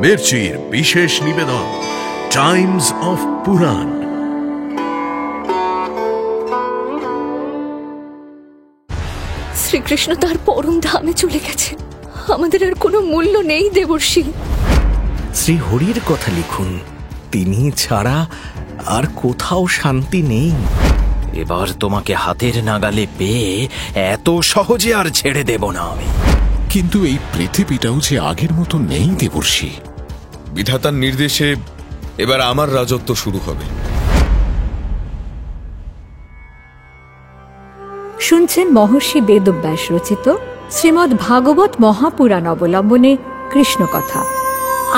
মির্চির বিশেষ নিবেদন Times of পুরাণ। শ্রীকৃষ্ণ তার পরম ধামে চলে গেছে, আমাদের আর কোনো মূল্য নেই দেবর্ষি। শ্রী হরির কথা লিখুন, তিনি ছাড়া আর কোথাও শান্তি নেই। এবার তোমাকে হাতের নাগালে পেয়ে এত সহজে আর ছেড়ে দেব না আমি। কিন্তু এই পৃথিবীটাও যে আগের মতো নেই দেবর্ষি। বিধাতার নির্দেশে এবার আমার রাজত্ব শুরু হবে। শুনছেন মহর্ষি বেদব্যাস রচিত শ্রীমদ্ ভাগবত মহাপুরাণ অবলম্বনে কৃষ্ণ কথা।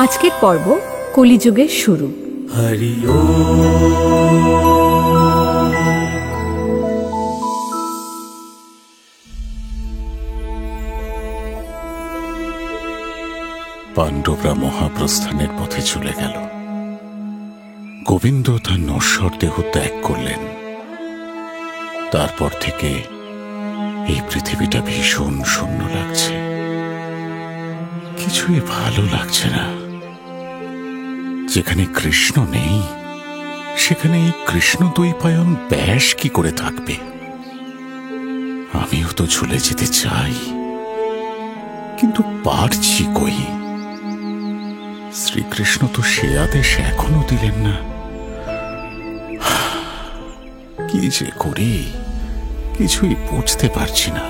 আজকের পর্ব কলিযুগের শুরু। হরি পাণ্ডবরা মহাপ্রস্থানের পথে চলে গেল। গোবিন্দ তার নশ্বর দেহ ত্যাগ করলেন। তারপর থেকে এই পৃথিবীটা ভীষণ শূন্য লাগছে, কিছুই ভালো লাগছে না। যেখানে কৃষ্ণ নেই সেখানে এই কৃষ্ণ দ্বৈপায়ন ব্যাস কি করে থাকবে? আমিও তো চলে যেতে চাই, কিন্তু পারছি কই? শ্রীকৃষ্ণ তো সে আদেশ এখনো দিলেন না। কি যে করি কিছুই বুঝতে পারছি না।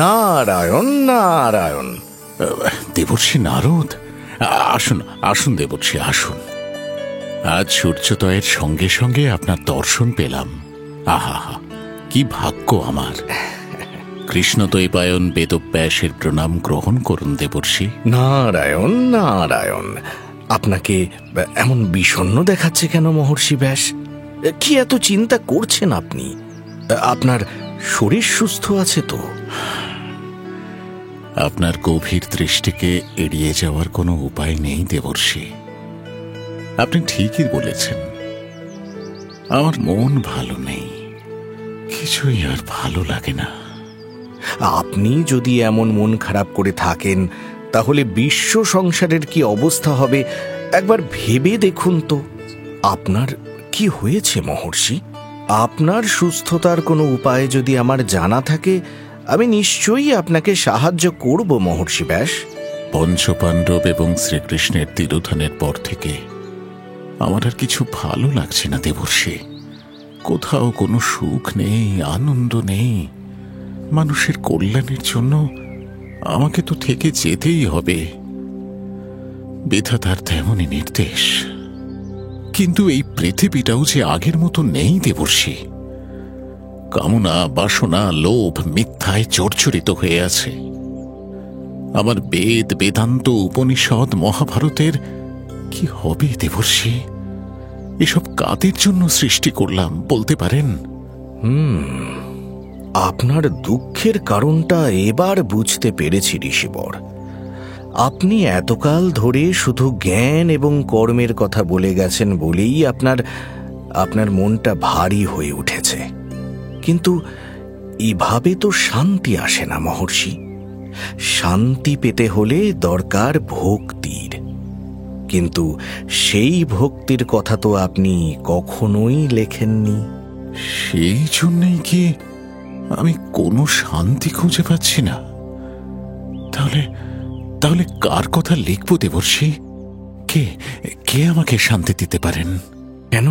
নারায়ণ নারায়ণ। দেবর্ষি নারদ, আসুন আসুন দেবর্ষি আসুন। আজ সূর্যোদয়ের সঙ্গে সঙ্গে আপনার দর্শন পেলাম। আহা, কি ভাগ্য আমার। কৃষ্ণ দ্বৈপায়ন বেদব্যাসের প্রণাম গ্রহণ করুন দেবর্ষি। নারায়ণ নারায়ণ। আপনাকে এমন বিষণ্ণ দেখাচ্ছে কেন মহর্ষি ব্যাস? কি এত চিন্তা করছেন আপনি? আপনার শরীর সুস্থ আছে তো? আপনার গভীর দৃষ্টিকে এড়িয়ে যাওয়ার কোনো উপায় নেই দেবর্ষি। আপনি ঠিকই বলেছেন, আমার মন ভালো নেই, কিছুই আর ভালো লাগে না। আপনি যদি এমন মন খারাপ করে থাকেন তাহলে বিশ্ব সংসারের কি অবস্থা হবে একবার ভেবে দেখুন তো। আপনার কি হয়েছে মহর্ষি? আপনার সুস্থতার কোনো উপায় যদি আমার জানা থাকে আমি নিশ্চয়ই আপনাকে সাহায্য করব মহর্ষি ব্যাস। পঞ্চপাণ্ডব এবং শ্রীকৃষ্ণের তিরোধানের পর থেকে আমার আর কিছু ভালো লাগছে না দেবর্ষি। কোথাও কোনো সুখ নেই, আনন্দ নেই। মানুষের কল্যাণের জন্য আমাকে তো থেকে যেতেই হবে, বিধাতার তেমনই নির্দেশ। কিন্তু এই পৃথিবীটাও যে আগের মতো নেই দেবর্ষি। কামনা, বাসনা, লোভ, মিথ্যায় জর্জরিত হয়ে আছে। আমার বেদ, বেদান্ত, উপনিষদ, মহাভারতের কি হবে দেবর্ষি? এসব কাদের জন্য সৃষ্টি করলাম বলতে পারেন? আপনার দুঃখের কারণটা এবার বুঝতে পেরেছি ঋষিবর। আপনি এতকাল ধরে শুধু জ্ঞান এবং কর্মের কথা বলে গেছেন বলেই আপনার মনটা ভারী হয়ে উঠেছে। কিন্তু এভাবে তো শান্তি আসে না মহর্ষি। শান্তি পেতে হলে দরকার ভক্তির। কিন্তু সেই ভক্তির কথা তো আপনি কখনোই লেখেননি। সেই জন্যই কি আমি কোনো শান্তি খুঁজে পাচ্ছি না? তাহলে কার কথা লিখব দেবর্ষি? কে কে আমাকে শান্তি দিতে পারেন? কেন?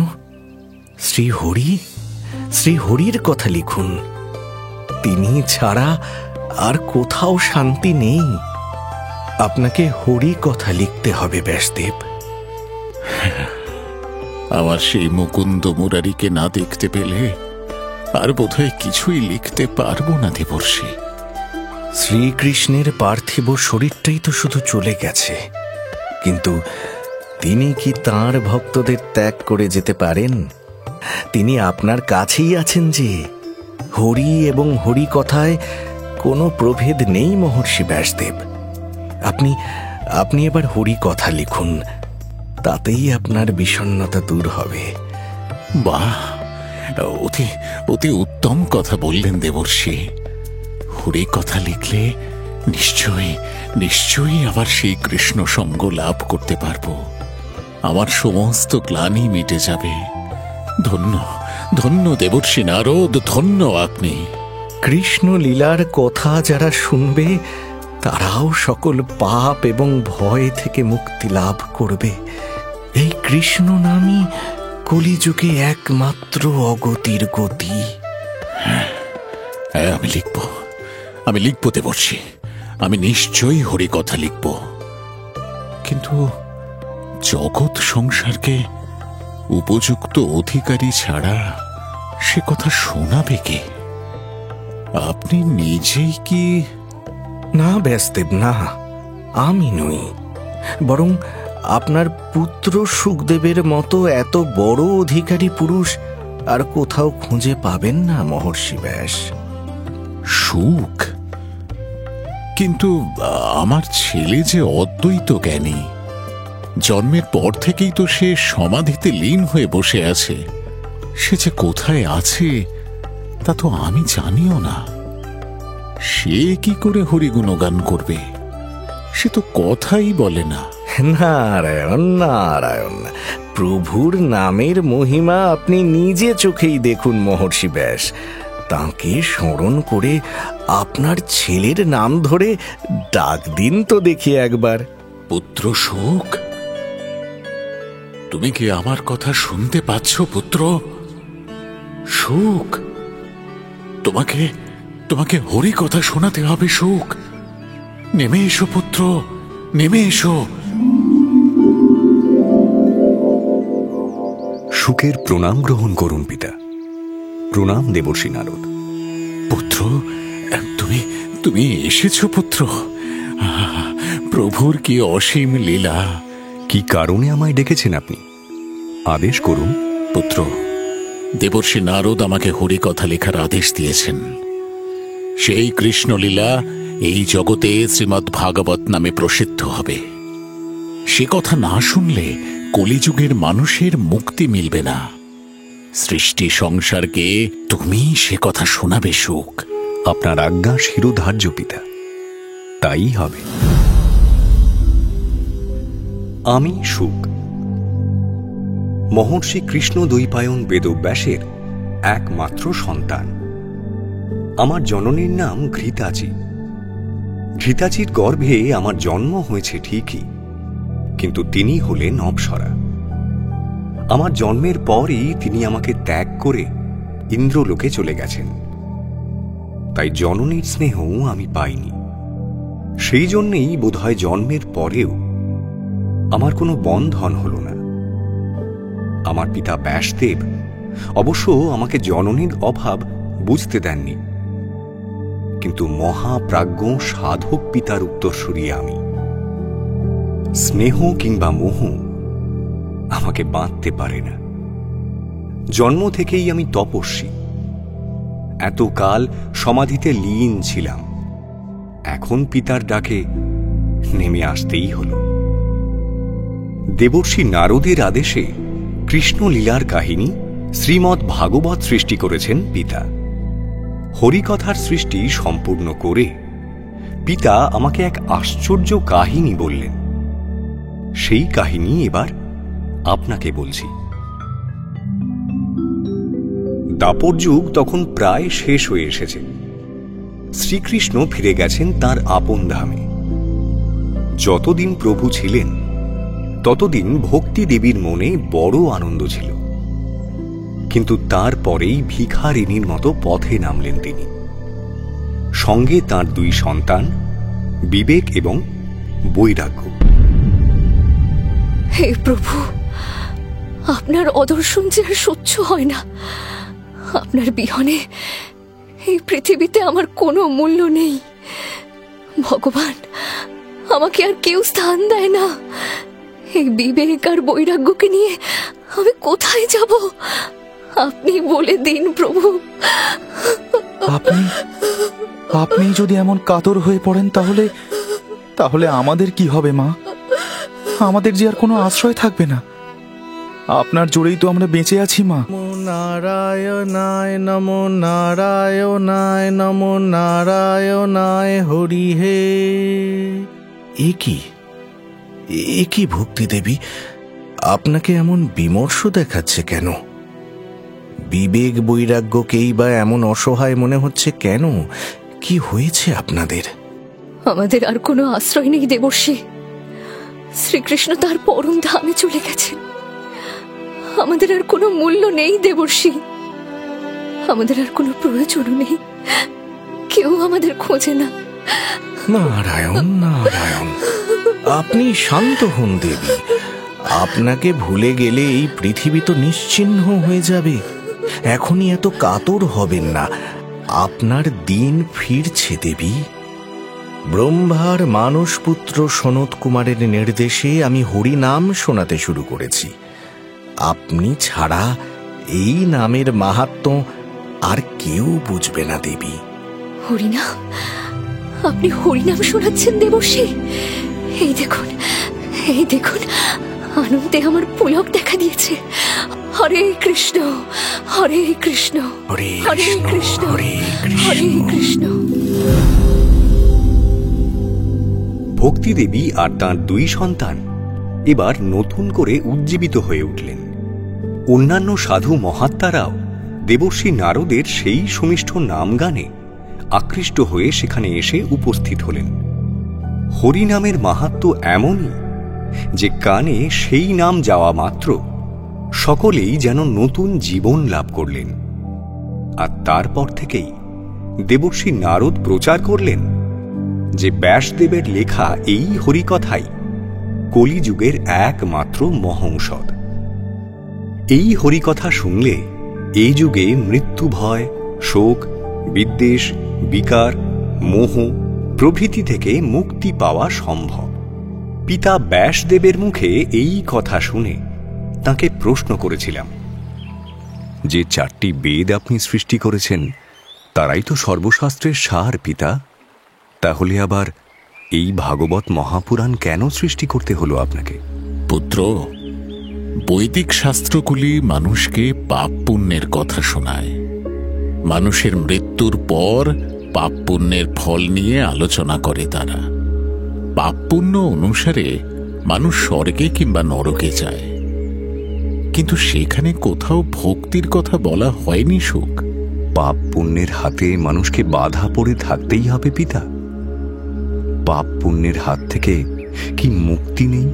শ্রী হরির কথা লিখুন, তিনি ছাড়া আর কোথাও শান্তি নেই। আপনাকে হরি কথা লিখতে হবে ব্যাসদেব। আমার সেই মুকুন্দ মুরারিকে না দেখতে পেলে আর বোধহয় কিছুই লিখতে পারবো না দেবর্ষি। শ্রীকৃষ্ণের পার্থিব শরীরটাই তো শুধু চলে গেছে, কিন্তু তিনি কি তাঁর ভক্তদের ত্যাগ করে যেতে পারেন? তিনি আপনার কাছেই আছেন যে। হরি এবং হরি কথায় কোনো প্রভেদ নেই মহর্ষি ব্যাসদেব। আপনি এবার হরি কথা লিখুন, তাতেই আপনার বিষণ্ণতা দূর হবে। বাহ, অতি উত্তম কথা বললেন দেবর্ষি। হরি কথা লিখলে নিশ্চয়ই নিশ্চয়ই আবার সেই কৃষ্ণ সঙ্গ লাভ করতে পারবো। আমার সমস্ত গ্লানি মিটে যাবে। ধন্য ধন্য দেবর্ষি নারদ, ধন্য আপনি। কৃষ্ণ লীলার কথা যারা শুনবে তারাও সকল পাপ এবং ভয় থেকে মুক্তি লাভ করবে। এই কৃষ্ণ নামই কলিযুগে একমাত্র অগতির গতি। হ্যাঁ, আমি লিখব দেবর্ষি, আমি নিশ্চয়ই হরি কথা লিখব। কিন্তু জগৎ সংসারকে উপযুক্ত অধিকারী ছাড়া সে কথা শোনাবে কে? আপনি নিজেই কি? না ব্যাসদেব, না, আমি নই। বরং আপনার পুত্র সুখদেবের মতো এত বড় অধিকারী পুরুষ আর কোথাও খুঁজে পাবেন না মহর্ষি ব্যাস। সুখ? কিন্তু আমার ছেলে যে অদ্বৈত জ্ঞানী, জন্মের পর থেকেই তো সে সমাধিতে লীন হয়ে বসে আছে। সে যে কোথায় আছে তা তো আমি জানিও না। সে কি করে হরিগুণগান করবে? সে তো কথাই বলে না। নারায়ণ নারায়ণ, প্রভুর নামের মহিমা আপনি নিজে চোখেই দেখুন মহর্ষি ব্যাস। তাঁকে স্মরণ করে আপনার ছেলের নাম ধরে ডাক দিন তো দেখি একবার। পুত্র সুখ, তুমি কি আমার কথা শুনতে পাচ্ছ পুত্র? সুখ, তোমাকে হরি কথা শোনাতে হবে। সুখ, নেমে এসো পুত্র, নেমে এসো। সুখের প্রণাম গ্রহণ করুন পিতা। প্রণাম দেবর্ষি নারদ। পুত্র, তুমি এসেছো পুত্র। প্রভুর কি অসীম লীলা! কি কারণে আমায় ডেকেছেন আপনি? আদেশ করুন। পুত্র, দেবর্ষি নারদ আমাকে হরি কথা লেখার আদেশ দিয়েছেন। সেই কৃষ্ণলীলা এই জগতে শ্রীমদ্ ভাগবত নামে প্রসিদ্ধ হবে। সে কথা না শুনলে কলিযুগের মানুষের মুক্তি মিলবে না। সৃষ্টি সংসারকে তুমি সে কথা শোনাবে সুখ। আপনার আজ্ঞা শিরোধার্য পিতা, তাই হবে। আমি সুখ, মহর্ষি কৃষ্ণ দ্বৈপায়ন বেদব্যাসের একমাত্র সন্তান। আমার জননীর নাম ঘৃতাচি। ঘৃতাচির গর্ভে আমার জন্ম হয়েছে ঠিকই, কিন্তু তিনি হলেন অপ্সরা। আমার জন্মের পরই তিনি আমাকে ত্যাগ করে ইন্দ্রলোকে চলে গেছেন। তাই জননীর স্নেহ আমি পাইনি। সেই জন্যেই বোধহয় জন্মের পরেও আমার কোনো বন্ধন হল না। আমার পিতা ব্যাসদেব অবশ্য আমাকে জননীর অভাব বুঝতে দেননি, কিন্তু মহাপ্রাজ্ঞ সাধক পিতার উত্তরসূরি আমি। স্নেহ কিংবা মোহ আমাকে বাঁধতে পারে না। জন্ম থেকেই আমি তপস্বী। এতকাল সমাধিতে লীন ছিলাম, এখন পিতার ডাকে নেমে আসতেই হল। দেবর্ষি নারদের আদেশে কৃষ্ণলীলার কাহিনী শ্রীমদ্ ভাগবত সৃষ্টি করেছেন পিতা। হরিকথার সৃষ্টি সম্পূর্ণ করে পিতা আমাকে এক আশ্চর্য কাহিনী বললেন। সেই কাহিনী এবার আপনাকে বলছি। দাপর যুগ তখন প্রায় শেষ হয়ে এসেছে। শ্রীকৃষ্ণ ফিরে গেছেন তাঁর আপন ধামে। যতদিন প্রভু ছিলেন ততদিন ভক্তি দেবীর মনে বড় আনন্দ ছিল, কিন্তু তারপরেই ভিখারিনীর মতো পথে নামলেন তিনি। সঙ্গে তাঁর দুই সন্তান বিবেক এবং বৈরাগ্য। হে প্রভু, আপনার অদর্শন যে আর সহ্য হয় না। আপনার বিহনে এই পৃথিবীতে আমার কোনো মূল্য নেই। ভগবান, আমাকে আর কেউ স্থান দেয় না। এই বিবেক আর বৈরাগ্যকে নিয়ে আমি কোথায় যাব? আপনি বলে দিন প্রভু। আপনি যদি এমন কাতর হয়ে পড়েন তাহলে আমাদের কি হবে মা? আমাদের যে আর কোনো আশ্রয় থাকবে না। আপনার জোরেই তো আমরা বেঁচে আছি মা। নারায়ণায় নমো নারায়ণায় নমো নারায়ণায় হরি হে। এ কি ভক্তি দেবী, আপনাকে এমন বিমর্ষ দেখাচ্ছে কেন? বিবেক বৈরাগ্যকেই বা এমন অসহায় মনে হচ্ছে কেন? কি হয়েছে আপনাদের? আমাদের আর কোনো আশ্রয় নেই দেবর্ষী। শ্রীকৃষ্ণ তার পরম ধামে চলে গেছেন। আমাদের আর কোনো মূল্য নেই দেবর্ষী, আমাদের আর কোনো প্রয়োজনও নেই। কেউ আমাদের খোঁজে না। নারায়ণ নারায়ণ, আপনি শান্ত হন দেবী। আপনাকে ভুলে গেলে এই পৃথিবী তো নিশ্চিহ্ন হয়ে যাবে। এখনই এত কাতর হবেন না, আপনার দিন ফিরছে দেবী। ব্রহ্মার মানসপুত্র সনত কুমারের নির্দেশে আমি হরি নাম শোনাতে শুরু করেছি। আপনি ছাড়া এই নামের মাহাত্ম্য আর কেউ বুঝবে না দেবী। হরিনাম? আপনি হরিনাম শোনাচ্ছেন দেবর্ষী? এই দেখুন, এই দেখুন, আনন্দে আমার পুলক দেখা দিয়েছে। হরে কৃষ্ণ, হরে কৃষ্ণ, হরে হরে কৃষ্ণ, হরে হরে কৃষ্ণ। ভক্তি দেবী আর তাঁর দুই সন্তান এবার নতুন করে উজ্জীবিত হয়ে উঠলেন। অন্যান্য সাধু মহাত্মারাও দেবর্ষী নারদের সেই সুমিষ্ঠ নাম গানে আকৃষ্ট হয়ে সেখানে এসে উপস্থিত হলেন। হরিনামের মাহাত্ম্য এমনই যে কানে সেই নাম যাওয়া মাত্র সকলেই যেন নতুন জীবন লাভ করলেন। আর তারপর থেকেই দেবর্ষী নারদ প্রচার করলেন যে ব্যাসদেবের লেখা এই হরিকথাই কলিযুগের একমাত্র মহৌষধ। এই হরিকথা শুনলে এই যুগে মৃত্যু ভয়, শোক, বিদ্বেষ, বিকার, মোহ প্রভৃতি থেকে মুক্তি পাওয়া সম্ভব। পিতা ব্যাসদেবের মুখে এই কথা শুনে তাকে প্রশ্ন করেছিলাম, যে 4টি বেদ আপনি সৃষ্টি করেছেন তারাই তো সর্বশাস্ত্রের সার পিতা, তাহলে আবার এই ভাগবত মহাপুরাণ কেন সৃষ্টি করতে হলো আপনাকে? পুত্র, বৈদিক শাস্ত্রগুলি মানুষকে পাপ পুণ্যের কথা শোনায়। মানুষের মৃত্যুর পর পাপ পুণ্যের ফল নিয়ে আলোচনা করে তারা। পাপ পুণ্য অনুসারে মানুষ স্বর্গে কিংবা নরকে যায়, কিন্তু সেখানে কোথাও ভক্তির কথা বলা হয়নি সুখ। পাপ পুণ্যের হাতে মানুষকে বাধা পড়ে থাকতেই হবে পিতা? পাপ পুণ্যের হাত থেকে কি মুক্তি নেই?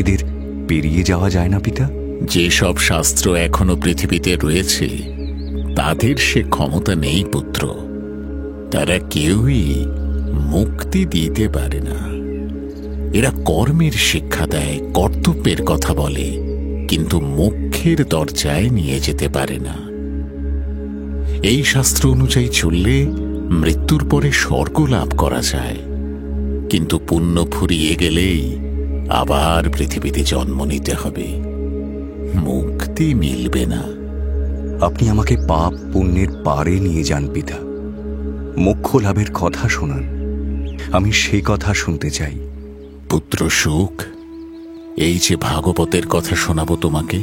এদের পেরিয়ে যাওয়া যায় না পিতা? যেসব শাস্ত্র এখনো পৃথিবীতে রয়েছে তাদের সে ক্ষমতা নেই পুত্র। তারা কেউই মুক্তি দিতে পারে না। এরা কর্মের শিক্ষা দেয়, কর্তব্যের কথা বলে, কিন্তু মোক্ষের দরজায় নিয়ে যেতে পারে না। এই শাস্ত্র অনুযায়ী চললে মৃত্যুর পরে স্বর্গ লাভ করা যায়, কিন্তু পুণ্য ফুরিয়ে গেলেই আবার পৃথিবীতে জন্ম নিতে হবে, মুক্তি মিলবে না। আপনি আমাকে পাপ পুণ্যের পারে নিয়ে যান পিতা, মোক্ষ লাভের কথা শোনান, আমি সে কথা শুনতে চাই। পুত্র সুখ, এই যে ভাগবতের কথা শোনাবো তোমাকে,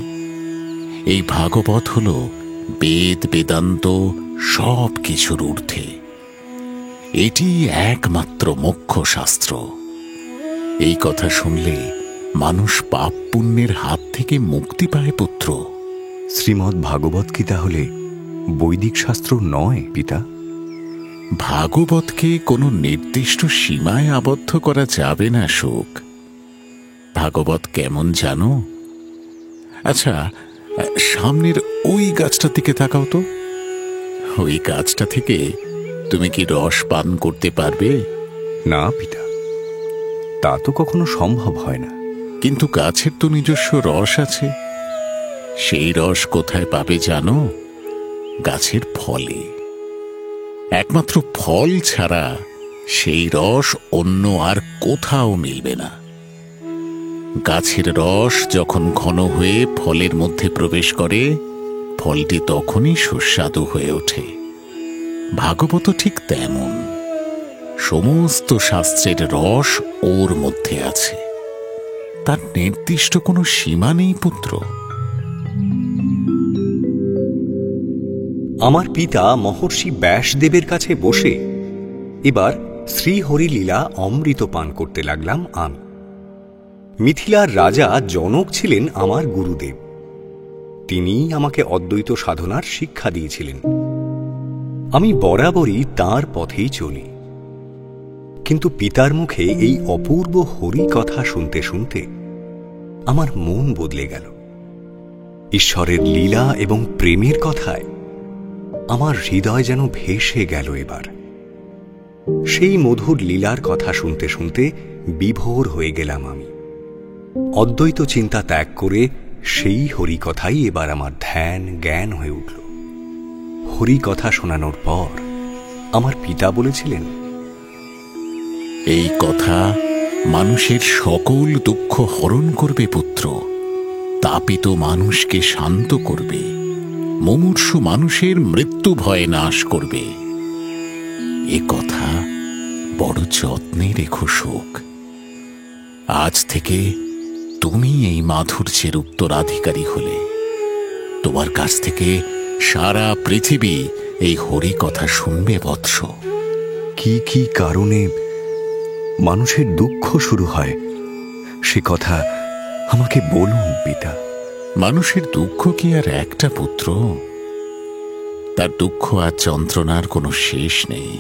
এই ভাগবত হল বেদ বেদান্ত সব কিছুর ঊর্ধ্বে। এটি একমাত্র মোক্ষ শাস্ত্র। এই কথা শুনলে মানুষ পাপ পুণ্যের হাত থেকে মুক্তি পায় পুত্র। শ্রীমদ্ ভাগবত কি তাহলে বৈদিক শাস্ত্র নয় পিতা? ভাগবতকে কোনো নির্দিষ্ট সীমায় আবদ্ধ করা যাবে না সুখ। ভাগবত কেমন জানো? আচ্ছা, সামনের ওই গাছটার দিকে তাকাও তো। ওই গাছটা থেকে তুমি কি রস পান করতে পারবে? না পিতা, তা তো কখনো সম্ভব হয় না। কিন্তু গাছের তো নিজস্ব রস আছে। সেই রস কোথায় পাবে জানো? গাছের ফলে। একমাত্র ফল ছাড়া সেই রস অন্য আর কোথাও মিলবে না। গাছের রস যখন ঘন হয়ে ফলের মধ্যে প্রবেশ করে, ফলটি তখনই সুস্বাদু হয়ে ওঠে। ভাগবত ঠিক তেমন। সমস্ত শাস্ত্রের রস ওর মধ্যে আছে। তার নির্দিষ্ট কোনো সীমা নেই পুত্র। আমার পিতা মহর্ষি ব্যাসদেবের কাছে বসে এবার শ্রীহরিলীলা অমৃত পান করতে লাগলাম আমি। মিথিলার রাজা জনক ছিলেন আমার গুরুদেব। তিনি আমাকে অদ্বৈত সাধনার শিক্ষা দিয়েছিলেন। আমি বরাবরই তাঁর পথেই চলি। কিন্তু পিতার মুখে এই অপূর্ব হরি কথা শুনতে শুনতে আমার মন বদলে গেল। ঈশ্বরের লীলা এবং প্রেমের কথায় আমার হৃদয় যেন ভেসে গেল। এবার সেই মধুর লীলার কথা শুনতে শুনতে বিভোর হয়ে গেলাম আমি। অদ্বৈত চিন্তা ত্যাগ করে সেই হরি কথাই এবার আমার ধ্যান জ্ঞান হয়ে উঠল। হরি কথা শোনানোর পর আমার পিতা বলেছিলেন, এই কথা মানুষের সকল দুঃখ হরণ করবে পুত্র, তাপিত মানুষকে শান্ত করবে, মুমূর্ষু মানুষের মৃত্যু ভয় নাশ করবে। এ কথা বড় যত্নে রেখো শোক। আজ থেকে তুমি এই মাধুর্যের উত্তরাধিকারী হলে। তোমার কাছ থেকে সারা পৃথিবী এই হরি কথা শুনবে বৎস। কি কি কারণে মানুষের দুঃখ শুরু হয় সে কথা আমাকে বলুন পিতা। মানুষের দুঃখ কি আর একটা পুত্র? তার দুঃখ আর যন্ত্রণার কোনো শেষ নেই।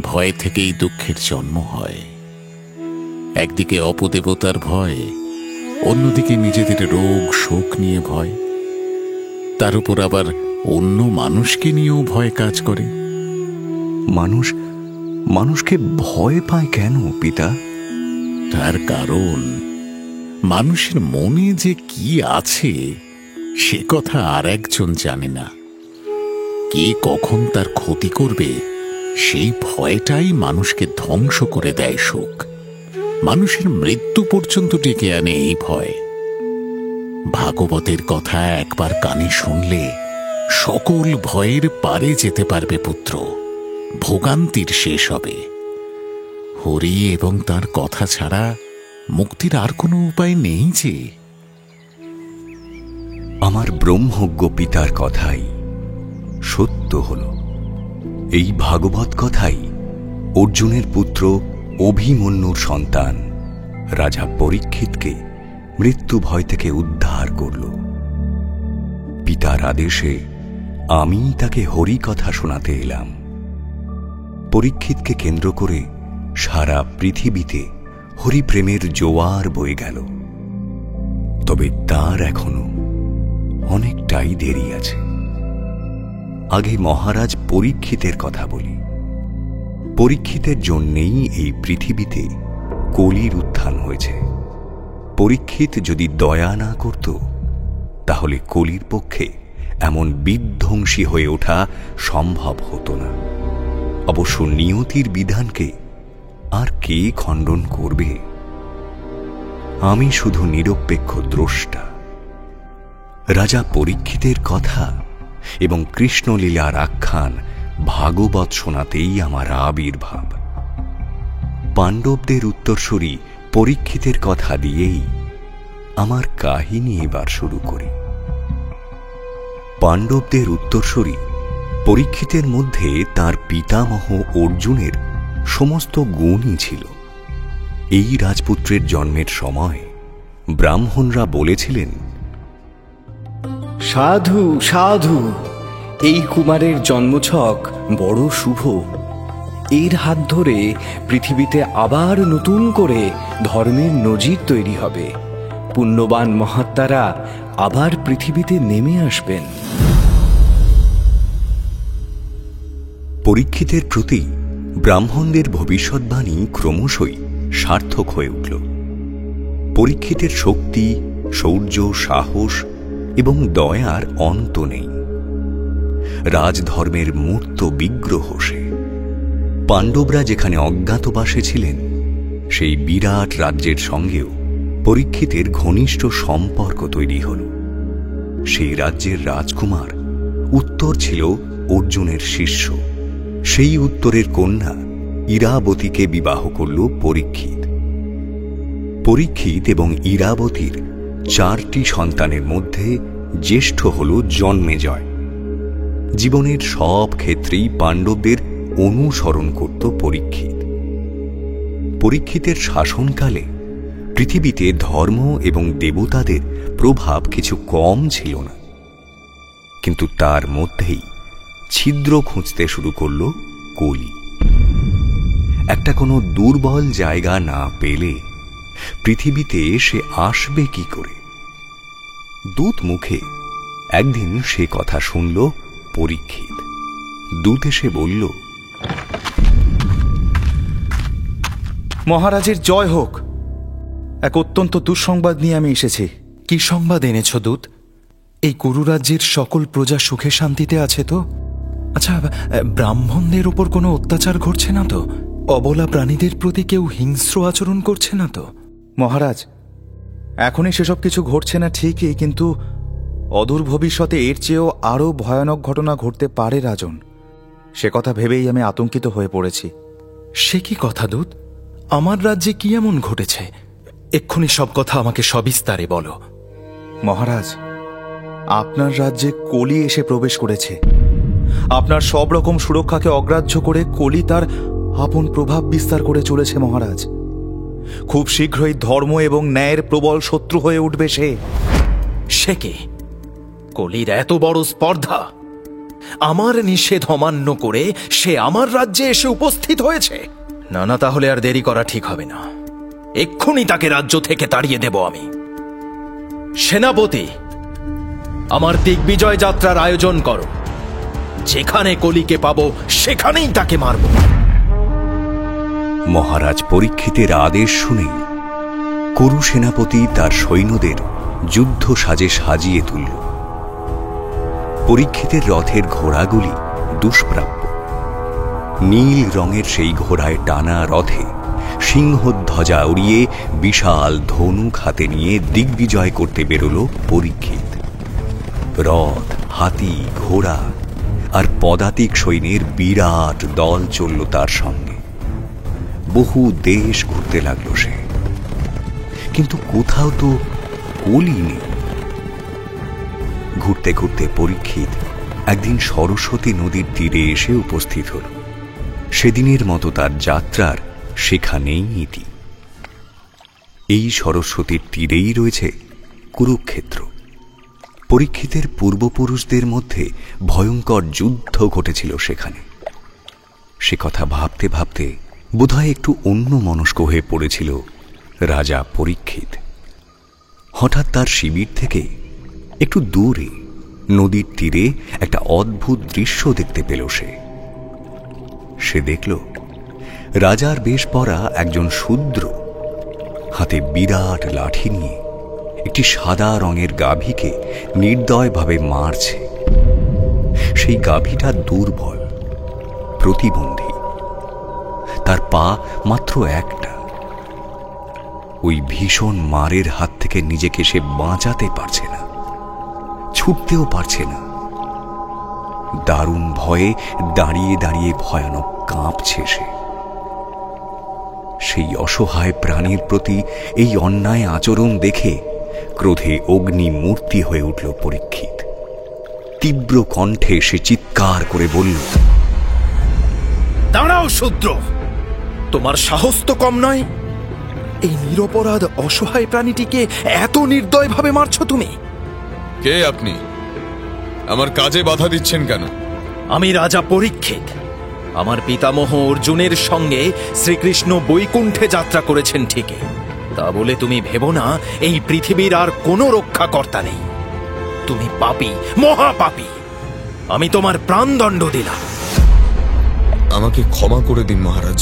ভয় থেকেই দুঃখের জন্ম হয়। একদিকে অপদেবতার ভয়, অন্যদিকে নিজেদের রোগ শোক নিয়ে ভয়, তার উপর আবার অন্য মানুষকে নিয়েও ভয় কাজ করে। মানুষকে ভয় পায় কেন পিতা? তার কারণ মানুষের মনে যে কি আছে সে কথা আর একজন জানে না। কে কখন তার ক্ষতি করবে সেই ভয়টাই মানুষকে ধ্বংস করে দেয় শোক। মানুষের মৃত্যু পর্যন্ত ডেকে আনে এই ভয়। ভাগবতের কথা একবার কানে শুনলে সকল ভয়ের পারে যেতে পারবে পুত্র। ভোগান্তির শেষ হবে। হরি এবং তার কথা ছাড়া মুক্তির আর কোনো উপায় নেই যে। আমার ব্রহ্মজ্ঞ পিতার কথাই সত্য হল। এই ভাগবত কথাই অর্জুনের পুত্র অভিমন্যুর সন্তান রাজা পরীক্ষিতকে মৃত্যু ভয় থেকে উদ্ধার করল। পিতার আদেশে আমি তাকে হরি কথা শোনাতে এলাম। পরীক্ষিতকে কেন্দ্র করে সারা পৃথিবীতে হরিপ্রেমের জোয়ার বয়ে গেল। তবে তার এখনো অনেকটাই দেরি আছে। আগে মহারাজ পরীক্ষিতের কথা বলি। পরীক্ষিতের জন্যেই এই পৃথিবীতে কলির উত্থান হয়েছে। পরীক্ষিত যদি দয়া না করত তাহলে কলির পক্ষে এমন বিধ্বংসী হয়ে ওঠা সম্ভব হতো না। অবশ্য নিয়তির বিধানকে আর কে খণ্ডন করবে? আমি শুধু নিরপেক্ষ দ্রষ্টা। রাজা পরীক্ষিতের কথা এবং কৃষ্ণলীলার আখ্যান ভাগবত শোনাতেই আমার আবির্ভাব। পাণ্ডবদের উত্তরসূরি পরীক্ষিতের কথা দিয়েই আমার কাহিনী এবার শুরু করি। পাণ্ডবদের উত্তরসূরি পরীক্ষিতের মধ্যে তার পিতামহ অর্জুনের সমস্ত গুণই ছিল। এই রাজপুত্রের জন্মের সময় ব্রাহ্মণরা বলেছিলেন, সাধু সাধু, এই কুমারের জন্মছক বড় শুভ। এর হাত ধরে পৃথিবীতে আবার নতুন করে ধর্মের নজির তৈরি হবে। পুণ্যবান মহাত্মারা আবার পৃথিবীতে নেমে আসবেন। পরীক্ষিতের প্রতি ব্রাহ্মণদের ভবিষ্যৎবাণী ক্রমশই সার্থক হয়ে উঠল। পরীক্ষিতের শক্তি, শৌর্য, সাহস এবং দয়ার অন্ত নেই। রাজধর্মের মূর্ত বিগ্রহ সে। পাণ্ডবরা যেখানে অজ্ঞাতবাসে ছিলেন সেই বিরাট রাজ্যের সঙ্গেও পরীক্ষিতের ঘনিষ্ঠ সম্পর্ক তৈরি হল। সেই রাজ্যের রাজকুমার উত্তর ছিল অর্জুনের শিষ্য। সেই উত্তরের কন্যা ইরাবতীকে বিবাহ করল পরীক্ষিত। পরীক্ষিত এবং ইরাবতীর 4টি সন্তানের মধ্যে জ্যেষ্ঠ হল জন্মেজয়। জীবনের সব ক্ষেত্রেই পাণ্ডবদের অনুসরণ করত পরীক্ষিত। পরীক্ষিতের শাসনকালে পৃথিবীতে ধর্ম এবং দেবতাদের প্রভাব কিছু কম ছিল না, কিন্তু তার মধ্যেই ছিদ্র খুঁজতে শুরু করল কলি। একটা কোনো দুর্বল জায়গা না পেলে পৃথিবীতে সে আসবে কি করে? দূত মুখে একদিন সে কথা শুনল পরীক্ষিত। দূত এসে বলল, মহারাজের জয় হোক। এক অত্যন্ত দুঃসংবাদ নিয়ে আমি এসেছি। কি সংবাদ এনেছ দূত? এই কুরুরাজ্যের সকল প্রজা সুখে শান্তিতে আছে তো? আচ্ছা, ব্রাহ্মণদের উপর কোনো অত্যাচার ঘটছে না তো? অবলা প্রাণীদের প্রতি কেউ হিংস্র আচরণ করছে না তো? মহারাজ, এখনই সেসব কিছু ঘটছে না ঠিকই, কিন্তু অদূর ভবিষ্যতে এর চেয়েও আরও ভয়ানক ঘটনা ঘটতে পারে রাজন। সে কথা ভেবেই আমি আতঙ্কিত হয়ে পড়েছি। সে কি কথা দূত? আমার রাজ্যে কি এমন ঘটেছে? এক্ষুনি সব কথা আমাকে সবিস্তারে বলো। মহারাজ, আপনার রাজ্যে কলি এসে প্রবেশ করেছে। আপনার সব রকম সুরক্ষাকে অগ্রাহ্য করে কলি তার আপন প্রভাব বিস্তার করে চলেছে মহারাজ। খুব শীঘ্রই ধর্ম এবং ন্যায়ের প্রবল শত্রু হয়ে উঠবে সে। সে কি? কলির এত বড় স্পর্ধা! আমার নিষেধ অমান্য করে সে আমার রাজ্যে এসে উপস্থিত হয়েছে। না না, তাহলে আর দেরি করা ঠিক হবে না। এক্ষুনি তাকে রাজ্য থেকে তাড়িয়ে দেব আমি। সেনাপতি, আমার দিগ্বিজয় যাত্রার আয়োজন করো। যেখানে কলিকে পাবো সেখানেই তাকে মারব। মহারাজ পরীক্ষিতের আদেশ শুনে কুরু সেনাপতি তার সৈন্যদের যুদ্ধ সাজে সাজিয়ে তুলল। পরীক্ষিতের রথের ঘোড়াগুলি দুষ্প্রাপ্য। নীল রঙের সেই ঘোড়ায় টানা রথে সিংহধ্বজা উড়িয়ে বিশাল ধনুক হাতে নিয়ে দিগ্বিজয় করতে বেরোল পরীক্ষিত। রথ, হাতি, ঘোড়া আর পদাতিক সৈন্যের বিরাট দল চলল তার সঙ্গে। বহু দেশ ঘুরতে লাগলো সে, কিন্তু কোথাও তো কলি নেই। ঘুরতে ঘুরতে পরীক্ষিত একদিন সরস্বতী নদীর তীরে এসে উপস্থিত হল। সেদিনের মতো তার যাত্রার সেখানেই ইতি। এই সরস্বতীর তীরেই রয়েছে কুরুক্ষেত্র। পরীক্ষিতের পূর্বপুরুষদের মধ্যে ভয়ঙ্কর যুদ্ধ ঘটেছিল সেখানে। সে কথা ভাবতে ভাবতে বোধহয় একটু অন্যমনস্ক হয়ে পড়েছিল রাজা পরীক্ষিত। হঠাৎ তার শিবির থেকে একটু দূরে নদীর তীরে একটা অদ্ভুত দৃশ্য দেখতে পেল সে। সে দেখল রাজার বেশ পরা একজন শূদ্র হাতে বিরাট লাঠি নিয়ে একটি সাদা রঙের গাভীকে নির্দয়ভাবে মারছে। সেই গাভীটা দুর্বল, প্রতিবন্ধী, তার পা মাত্র একটা। ওই ভীষণ মারের হাত থেকে নিজেকে সে বাঁচাতে পারছে না, ছুটতেও পারছে না। দারুণ ভয়ে দাঁড়িয়ে দাঁড়িয়ে ভয়ানক কাঁপছে সে। সেই অসহায় প্রাণীর প্রতি এই অন্যায় আচরণ দেখে ক্রোধে অগ্নি মূর্তি হয়ে উঠল পরীক্ষিত। তীব্র কণ্ঠে সে চিৎকার করে বলল, দাঁড়াও শূদ্র! তোমার সাহস তো কম নয়। এই নিরপরাধ অসহায় প্রাণীটিকে এত নির্দয়ভাবে মারছো তুমি? কে আপনি? আমার কাজে বাধা দিচ্ছেন কেন? আমি রাজা পরীক্ষিত। আমার পিতামহ অর্জুনের সঙ্গে শ্রীকৃষ্ণ বৈকুণ্ঠে যাত্রা করেছেন ঠিকই, তা বলে তুমি ভেবো না এই পৃথিবীর আর কোনো রক্ষাকর্তা নেই। তুমি পাপী, মহাপাপী। আমি তোমার প্রাণদণ্ড দিলাম। আমাকে ক্ষমা করে দিন মহারাজ,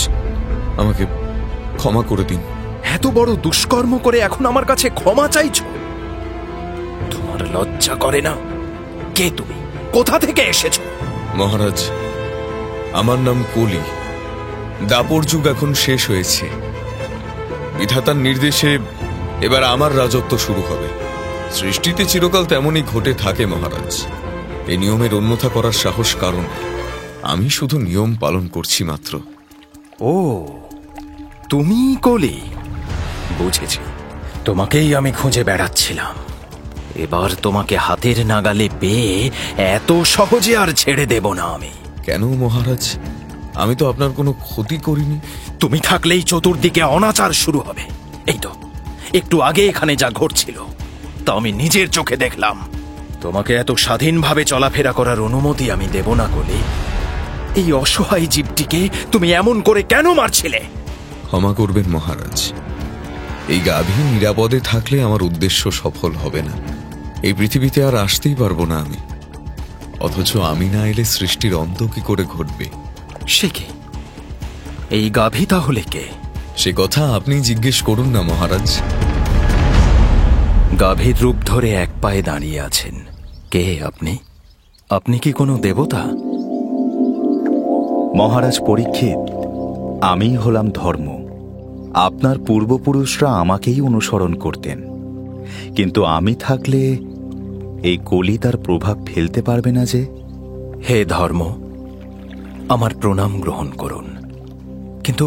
আমাকে ক্ষমা করে দিন। এত বড় দুষ্কর্ম করে এখন আমার কাছে ক্ষমা চাইছো? তোমার লজ্জা করে না? কে তুমি? কোথা থেকে এসেছো? মহারাজ, আমার নাম কলি। দাপর যুগ এখন শেষ হয়েছে। বিধাতার নির্দেশে এবার আমার রাজত্ব শুরু হবে। সৃষ্টিতে চিরকাল তেমনই ঘটে থাকে মহারাজ। এই নিয়মের অন্যথা করার সাহস কারণ আমি শুধু নিয়ম পালন করছি মাত্র। ও, তুমি কলি? বুঝেছি, তোমাকেই আমি খুঁজে বেড়াচ্ছিলাম। এবার তোমাকে হাতের নাগালে পেয়ে এত সহজে আর ছেড়ে দেব না আমি। কেন মহারাজ? আমি তো আপনার কোনো ক্ষতি করিনি। তুমি থাকলেই চতুর্দিকে অনাচার শুরু হবে। এই তো একটু আগে এখানে যা ঘটছিল তা আমি নিজের চোখে দেখলাম। তোমাকে এত স্বাধীনভাবে চলাফেরা করার অনুমতি আমি দেব না কলি। এই অসহায় জীবটিকে তুমি এমন করে কেন মারছিলে? ক্ষমা করবেন মহারাজ, এই গাভী নিরাপদে থাকলে আমার উদ্দেশ্য সফল হবে না। এই পৃথিবীতে আর আসতেই পারবো না আমি। অথচ আমি না এলে সৃষ্টির অন্ত কি করে ঘটবে? সে কি? এই গাভী তাহলে কে? সে কথা আপনি জিজ্ঞেস করুন না মহারাজ। গাভীর রূপ ধরে এক পায়ে দাঁড়িয়ে আছেন। কে আপনি? আপনি কি কোনো দেবতা? মহারাজ পরীক্ষিত, আমিই হলাম ধর্ম। আপনার পূর্বপুরুষরা আমাকেই অনুসরণ করতেন, কিন্তু আমি থাকলে এই কলি তার প্রভাব ফেলতে পারবে না যে। হে ধর্ম, আমার প্রণাম গ্রহণ করুন। কিন্তু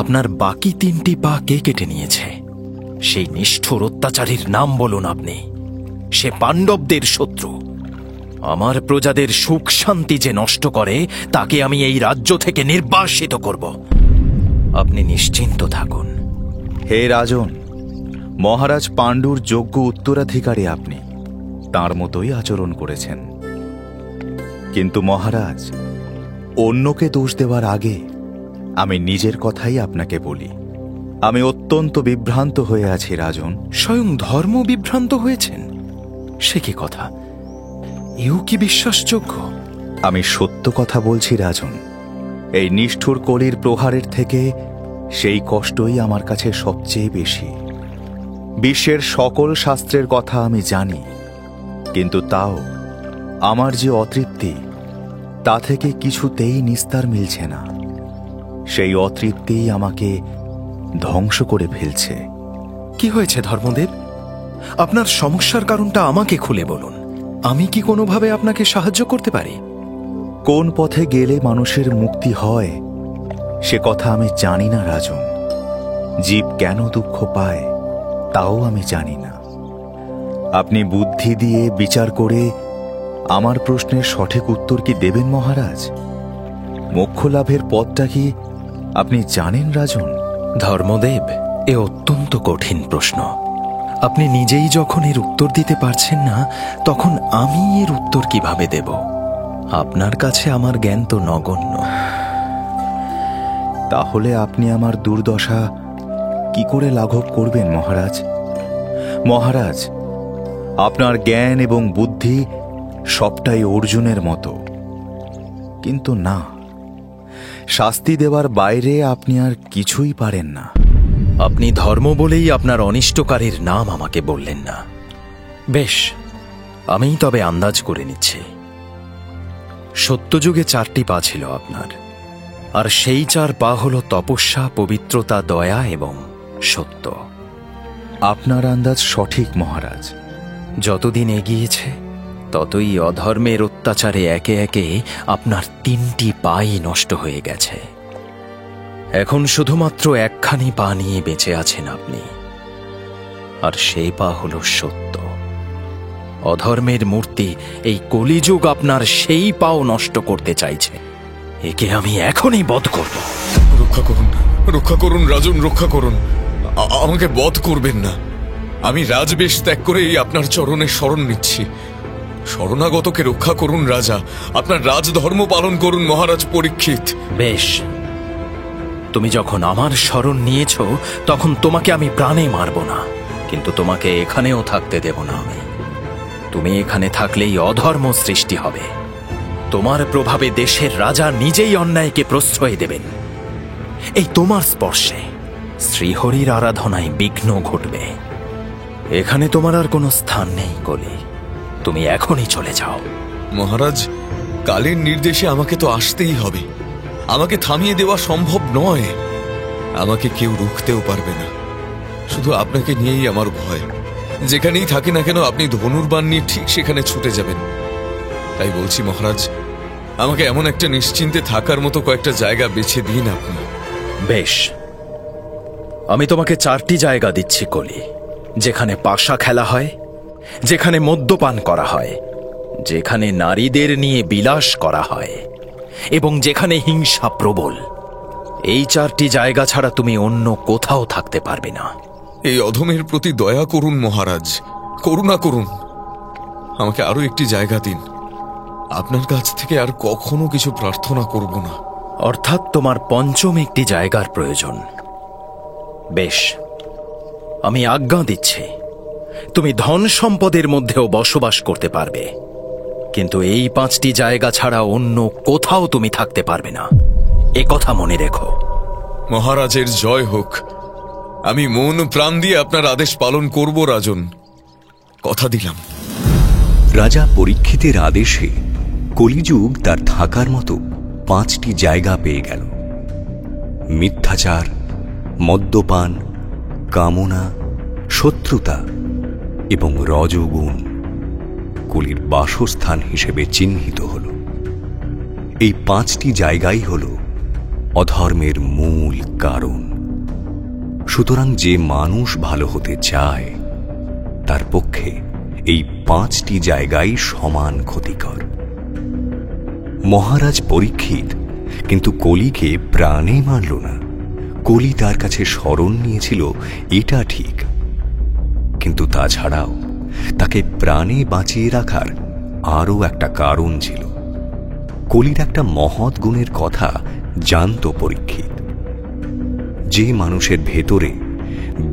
আপনার বাকি 3টি পা কে কেটে নিয়েছে? সেই নিষ্ঠুর অত্যাচারীর নাম বলুন আপনি। সে পাণ্ডবদের শত্রু। আমার প্রজাদের সুখ শান্তি যে নষ্ট করে তাকে আমি এই রাজ্য থেকে নির্বাসিত করব। আপনি নিশ্চিন্ত থাকুন। হে রাজন, মহারাজ পাণ্ডুর যোগ্য উত্তরাধিকারী আপনি, তাঁর মতোই আচরণ করেছেন। কিন্তু মহারাজ, অন্যকে দোষ দেওয়ার আগে আমি নিজের কথাই আপনাকে বলি। আমি অত্যন্ত বিভ্রান্ত হয়ে আছি রাজন। স্বয়ং ধর্ম বিভ্রান্ত হয়েছেন? সে কি কথা? এও কি বিশ্বাসযোগ্য? আমি সত্য কথা বলছি রাজন। এই নিষ্ঠুর কলির প্রহারের থেকে সেই কষ্টই আমার কাছে সবচেয়ে বেশি। বিশ্বের সকল শাস্ত্রের কথা আমি জানি, কিন্তু তাও আমার যে অতৃপ্তি, তা থেকে কিছুতেই নিস্তার মিলছে না। সেই অতৃপ্তিই আমাকে ধ্বংস করে ফেলছে। কি হয়েছে ধর্মদেব? আপনার সমস্যার কারণটা আমাকে খুলে বলুন। আমি কি কোনোভাবে আপনাকে সাহায্য করতে পারি? কোন পথে গেলে মানুষের মুক্তি হয় সে কথা আমি জানি না রাজন। জীব কেন দুঃখ পায় তাও আমি জানি না। আপনি বুদ্ধি দিয়ে বিচার করে আমার প্রশ্নের সঠিক উত্তর কি দেবেন মহারাজ? মোক্ষ লাভের পথটা কি আপনি জানেন রাজন? ধর্মদেব, এ অত্যন্ত কঠিন প্রশ্ন। আপনি নিজেই যখন এর উত্তর দিতে পারছেন না, তখন আমি এর উত্তর কিভাবে দেব? আপনার কাছে আমার জ্ঞান তো নগণ্য। তাহলে আপনি আমার দুর্দশা কি করে লাঘব করবেন মহারাজ? মহারাজ, আপনার জ্ঞান এবং বুদ্ধি সবটাই অর্জুনের মতো, কিন্তু না, শাস্তি দেওয়ার বাইরে আপনি আর কিছুই পারেন না। আপনি ধর্ম বলেই আপনার অনিষ্টকারীর নাম আমাকে বললেন না। বেশ, আমিই তবে আন্দাজ করে নিচ্ছি। সত্যযুগে 4টি পা ছিল আপনার, আর সেই 4 পা হল তপস্যা, পবিত্রতা, দয়া এবং সত্য। আপনার আন্দাজ সঠিক মহারাজ। যতদিন এগিয়েছে ততই অধর্মের অত্যাচারে একে একে আপনার 3টি পাই নষ্ট হয়ে গেছে। এখন শুধুমাত্র একখানি পা নিয়ে বেঁচে আছেন আপনি, আর সেই পা হল সত্য। অধর্মের মূর্তি এই কলিযুগ আপনার সেই পাও নষ্ট করতে চাইছে। একে আমি এখনই বধ করব। রক্ষা করুন, রক্ষা করুন রাজন, রক্ষা করুন। আমাকে বধ করবেন না। আমি রাজবেশ ত্যাগ করেই আপনার চরণে শরণ নিচ্ছি। শরণাগতকে রক্ষা করুন রাজা, আপনার রাজধর্ম পালন করুন মহারাজ পরীক্ষিত। বেশ, তুমি যখন আমার শরণ নিয়েছ তখন তোমাকে আমি প্রাণে মারব না, কিন্তু তোমাকে এখানেও থাকতে দেব না আমি। তুমি এখানে থাকলেই অধর্ম সৃষ্টি হবে। তোমার প্রভাবে দেশের রাজা নিজেই অন্যায়কে প্রশ্রয় দেবেন। এই তোমার স্পর্শে শ্রীহরির আরাধনায় বিঘ্ন ঘটবে। এখানে তোমার আর কোনো স্থান নেই কলি। তুমি এখনই চলে যাও। মহারাজ, কালের নির্দেশে আমাকে তো আসতেই হবে। আমাকে থামিয়ে দেওয়া সম্ভব নয়। আমাকে কেউ রুখতেও পারবে না। শুধু আপনাকে নিয়েই আমার ভয়। যেখানেই থাকি না কেন আপনি ধনুর্বাণ নিয়ে ঠিক সেখানে ছুটে যাবেন। তাই বলছি মহারাজ, আমাকে এমন একটা নিশ্চিন্তে থাকার মতো কয়েকটা জায়গা বেছে দিন আপনি। বেশ, আমি তোমাকে 4টি জায়গা দিচ্ছি কলি, যেখানে পাশা খেলা হয়, যেখানে মদ্যপান করা হয়, যেখানে নারীদের নিয়ে বিলাস করা হয় এবং যেখানে হিংসা প্রবল। এই 4টি জায়গা ছাড়া তুমি অন্য কোথাও থাকতে পারবে না। এই অধমের প্রতি দয়া করুন মহারাজ, করুণা করুন। আমাকে আরো একটি জায়গা দিন। আপনার কাছ থেকে আর কখনো কিছু প্রার্থনা করব না। অর্থাৎ তোমার 5ম একটি জায়গার প্রয়োজন। বেশ, আমি আজ্ঞা দিচ্ছি, তুমি ধন সম্পদের মধ্যেও বসবাস করতে পারবে, কিন্তু এই 5টি জায়গা ছাড়া অন্য কোথাও তুমি থাকতে পারবে না। এ কথা মনে রেখো। মহারাজের জয় হোক। আমি মন প্রাণ দিয়ে আপনার আদেশ পালন করব রাজন, কথা দিলাম। রাজা পরীক্ষিতের আদেশে কলিযুগ তার থাকার মতো 5টি জায়গা পেয়ে গেল। মিথ্যাচার, মদ্যপান, কামনা, শত্রুতা এবং রজোগুণ কলির বাসস্থান হিসেবে চিহ্নিত হল। এই 5টি জায়গাই হল অধর্মের মূল কারণ। সুতরাং যে মানুষ ভালো হতে চায় তার পক্ষে এই 5টি জায়গাই সমান ক্ষতিকর। মহারাজ পরীক্ষিত কিন্তু কলিকে প্রাণে মানল না। কলি তার কাছে শরণ নিয়েছিল, এটা ঠিক, কিন্তু তাছাড়াও তাকে প্রাণে বাঁচিয়ে রাখার আরও একটা কারণ ছিল। কলির একটা মহৎ গুণের কথা জানত পরীক্ষিত। যে মানুষের ভেতরে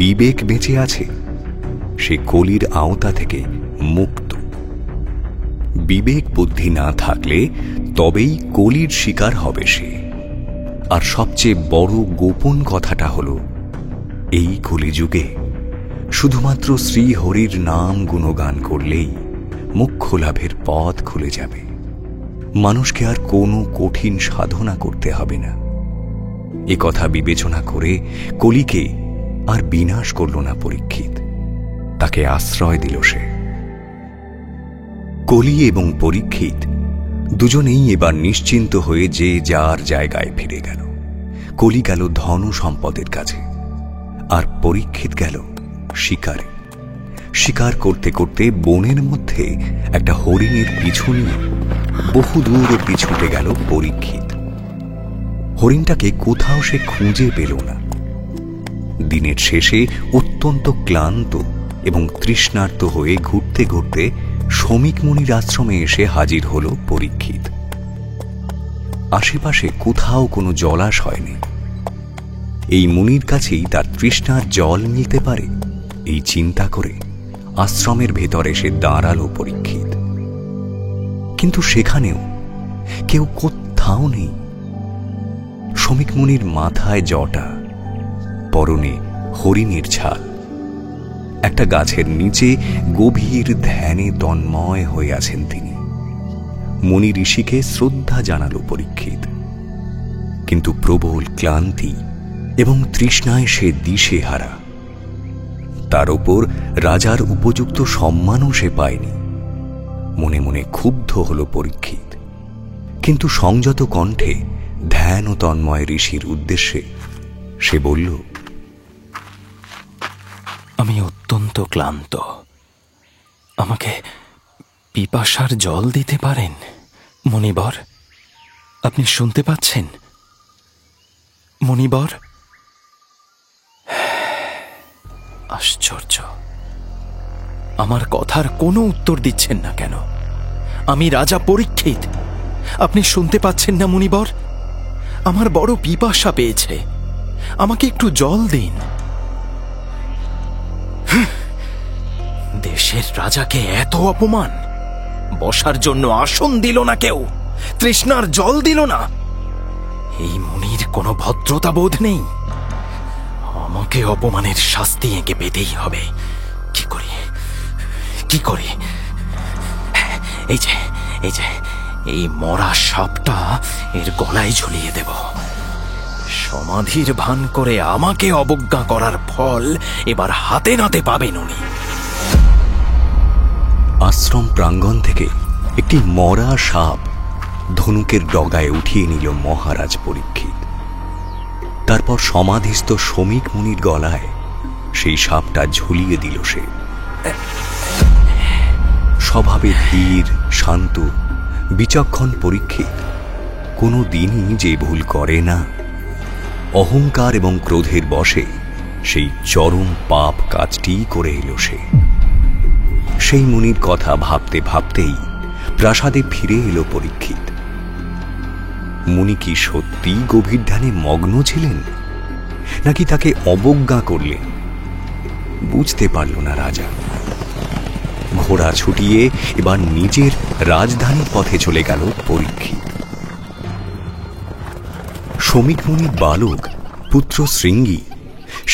বিবেক বেঁচে আছে সে কলির আওতা থেকে মুক্ত। বিবেক বুদ্ধি না থাকলে তবেই কলির শিকার হবে সে। আর সবচেয়ে বড় গোপন কথাটা হল, এই কলিযুগে শুধুমাত্র শ্রীহরির নাম গুণগান করলেই মোক্ষ লাভের পথ খুলে যাবে। মানুষকে আর কোনো কঠিন সাধনা করতে হবে না। এ কথা বিবেচনা করে কলিকে আর বিনাশ করল না পরীক্ষিত, তাকে আশ্রয় দিল সে। কলি এবং পরীক্ষিত দুজনেই এবার নিশ্চিন্ত হয়ে যে যার জায়গায় ফিরে গেল। কলি গেল ধন সম্পদের কাছে, আর পরীক্ষিত গেল শিকারে। শিকার করতে করতে বনের মধ্যে একটা হরিণের পিছু নিয়ে বহু দূর অব্দি ছুটে গেল পরীক্ষিত। হরিণটাকে কোথাও সে খুঁজে পেল না। দিনের শেষে অত্যন্ত ক্লান্ত এবং তৃষ্ণার্ত হয়ে ঘুরতে ঘুরতে শ্রমিক মুনির আশ্রমে এসে হাজির হল পরীক্ষিত। আশেপাশে কোথাও কোনো জলাশয় নেই। এই মুনির কাছেই তার তৃষ্ণার জল মিলতে পারে, এই চিন্তা করে আশ্রমের ভেতর এসে দাঁড়ালো পরীক্ষিত। কিন্তু সেখানেও কেউ কোথাও নেই। শ্রমিক মুনির মাথায় জটা, পরনে হরিণের ছাল। একটা গাছের নিচে গভীর ধ্যানে তন্ময় হয়ে আছেন তিনি। মুনি ঋষিকে শ্রদ্ধা জানালো পরীক্ষিত, কিন্তু প্রবল ক্লান্তি এবং তৃষ্ণায় সে দিশেহারা। তার ওপর রাজার উপযুক্ত সম্মানও সে পায়নি। মনে মনে ক্ষুব্ধ হল পরীক্ষিত, কিন্তু সংযত কণ্ঠে ধ্যান ও তন্ময় ঋষির উদ্দেশ্যে সে বলল, আমি অত্যন্ত ক্লান্ত, আমাকে পিপাসার জল দিতে পারেন মণিবর? আপনি শুনতে পাচ্ছেন মণিবর? আশ্চর্য, আমার কথার কোনো উত্তর দিচ্ছেন না কেন? আমি রাজা পরীক্ষিত, আপনি শুনতে পাচ্ছেন না মণিবর? আমার বড় পিপাসা পেয়েছে, আমাকে একটু জল দিন। দেশের রাজাকে এত অপমান! বসার জন্য আসন দিল না কেউ, তৃষ্ণার জল দিল না। এই মুনির কোনো ভদ্রতা বোধ নেই। আমাকে অপমানের শাস্তি এঁকে পেতেই হবে। কি করি, কি করি? এই যে এই যে এই মরা সাপটা এর গলায় ঝুলিয়ে দেব। সমাধির ভান করে আমাকে অবজ্ঞা করার ফল এবার হাতে নাতে পাবেন উনি। আশ্রম প্রাঙ্গণ থেকে একটি মরা সাপ ধনুকের ডগায় উঠিয়ে নিল মহারাজ পরীক্ষিত। তারপর সমাধিস্থ শ্রমিক মুনির গলায় সেই সাপটা ঝুলিয়ে দিল সে। স্বভাবে ধীর, শান্ত, বিচক্ষণ পরীক্ষিত কোনো দিনই যে ভুল করে না, অহংকার এবং ক্রোধের বশে সেই চরম পাপ কাজটি করে এলো সে। সেই মুনির কথা ভাবতে ভাবতেই প্রাসাদে ফিরে এলো পরীক্ষিত। মুনি কি সত্যি গভীর ধ্যানে মগ্ন ছিলেন, নাকি তাকে অবজ্ঞা করলেন বুঝতে পারল না রাজা। ঘোড়া ছুটিয়ে এবার নিজের রাজধানীর পথে চলে গেল পরীক্ষিত। শমিক মুনির বালক পুত্র শৃঙ্গী